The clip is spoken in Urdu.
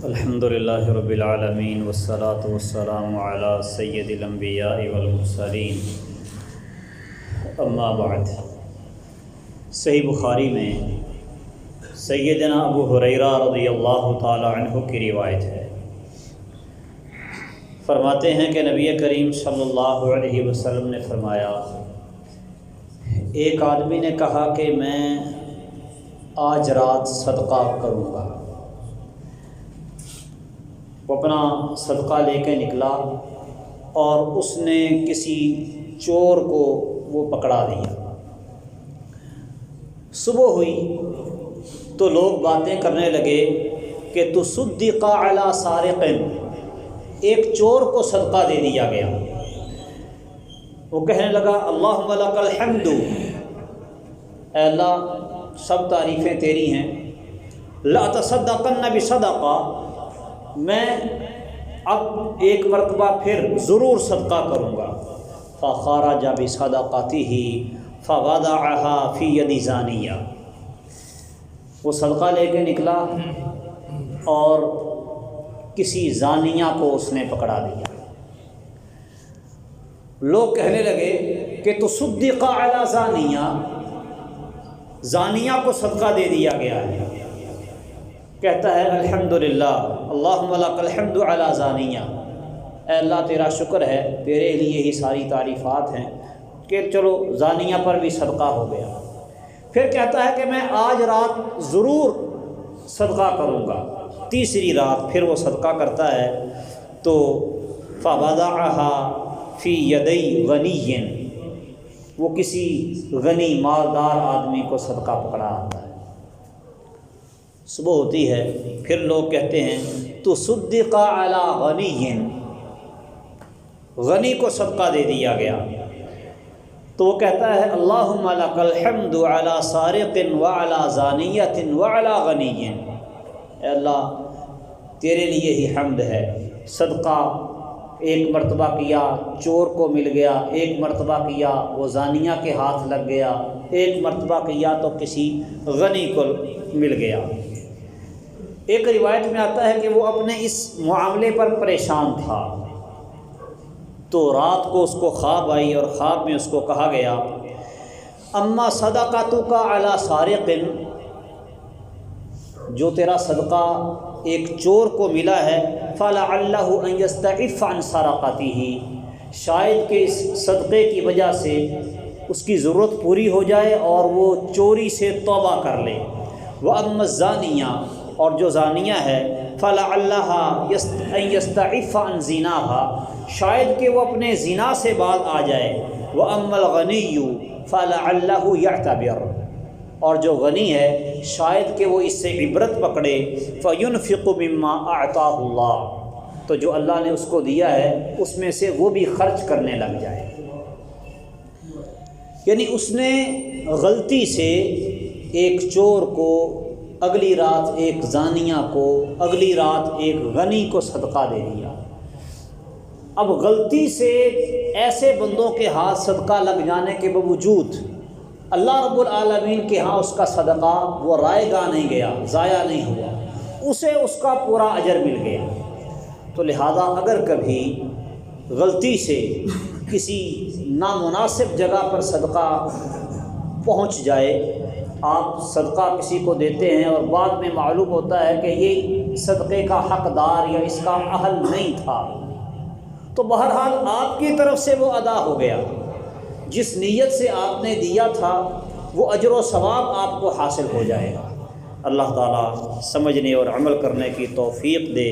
الحمدللہ رب العالمین والصلاة والسلام علی سید الانبیاء والمرسلین، اما بعد۔ صحیح بخاری میں سیدنا ابو ہریرہ رضی اللہ تعالی عنہ کی روایت ہے، فرماتے ہیں کہ نبی کریم صلی اللہ علیہ وسلم نے فرمایا، ایک آدمی نے کہا کہ میں آج رات صدقہ کروں گا۔ وہ اپنا صدقہ لے کے نکلا اور اس نے کسی چور کو وہ پکڑا دیا۔ صبح ہوئی تو لوگ باتیں کرنے لگے کہ تصدق علی سارق، ایک چور کو صدقہ دے دیا گیا۔ وہ کہنے لگا اللہم لک الحمد، اے اللہ سب تعریفیں تیری ہیں، لا تصدقن بصدقہ، میں اب ایک مرتبہ پھر ضرور صدقہ کروں گا۔ فخرج بصدقته فوضعها فی ید زانیہ، وہ صدقہ لے کے نکلا اور کسی زانیہ کو اس نے پکڑا دیا۔ لوگ کہنے لگے کہ تصدق علی زانیہ، زانیہ کو صدقہ دے دیا گیا ہے۔ کہتا ہے الحمدللہ اللہم لک الحمد علی زانیہ، اے اللہ تیرا شکر ہے، تیرے لیے ہی ساری تعریفات ہیں کہ چلو زانیہ پر بھی صدقہ ہو گیا۔ پھر کہتا ہے کہ میں آج رات ضرور صدقہ کروں گا۔ تیسری رات پھر وہ صدقہ کرتا ہے تو فوضعها فی یدی غنی، وہ کسی غنی مالدار آدمی کو صدقہ پکڑا آتا ہے۔ صبح ہوتی ہے، پھر لوگ کہتے ہیں تصدق علی غنی، غنی کو صدقہ دے دیا گیا۔ تو وہ کہتا ہے اللہم لک الحمد علی سارق وعلی زانیۃ وعلی غنی، اے اللہ تیرے لیے ہی حمد ہے، صدقہ ایک مرتبہ کیا چور کو مل گیا، ایک مرتبہ کیا وہ زانیہ کے ہاتھ لگ گیا، ایک مرتبہ کیا تو کسی غنی کو مل گیا۔ ایک روایت میں آتا ہے کہ وہ اپنے اس معاملے پر پریشان تھا، تو رات کو اس کو خواب آئی اور خواب میں اس کو کہا گیا اما صدقتک علی سارق، جو تیرا صدقہ ایک چور کو ملا ہے فلعلہ ان یستعف عن سرقتہ، شاید کہ اس صدقے کی وجہ سے اس کی ضرورت پوری ہو جائے اور وہ چوری سے توبہ کر لے۔ واما الزانیہ، اور جو زانیہ ہے فلعلہ ان یستعف عن زناہا، شاید کہ وہ اپنے زنا سے باز آ جائے۔ واما الغنی فلعلہ یعتبر، اور جو غنی ہے شاید کہ وہ اس سے عبرت پکڑے۔ فینفق مما اعطاہ اللہ، تو جو اللہ نے اس کو دیا ہے اس میں سے وہ بھی خرچ کرنے لگ جائے۔ یعنی اس نے غلطی سے ایک چور کو، اگلی رات ایک زانیہ کو، اگلی رات ایک غنی کو صدقہ دے دیا۔ اب غلطی سے ایسے بندوں کے ہاتھ صدقہ لگ جانے کے باوجود اللہ رب العالمین کے ہاں اس کا صدقہ وہ رائے گاہ نہیں گیا، ضائع نہیں ہوا، اسے اس کا پورا اجر مل گیا۔ تو لہذا اگر کبھی غلطی سے کسی نامناسب جگہ پر صدقہ پہنچ جائے، آپ صدقہ کسی کو دیتے ہیں اور بعد میں معلوم ہوتا ہے کہ یہ صدقے کا حقدار یا اس کا اہل نہیں تھا، تو بہرحال آپ کی طرف سے وہ ادا ہو گیا، جس نیت سے آپ نے دیا تھا وہ اجر و ثواب آپ کو حاصل ہو جائے گا۔ اللہ تعالیٰ سمجھنے اور عمل کرنے کی توفیق دے۔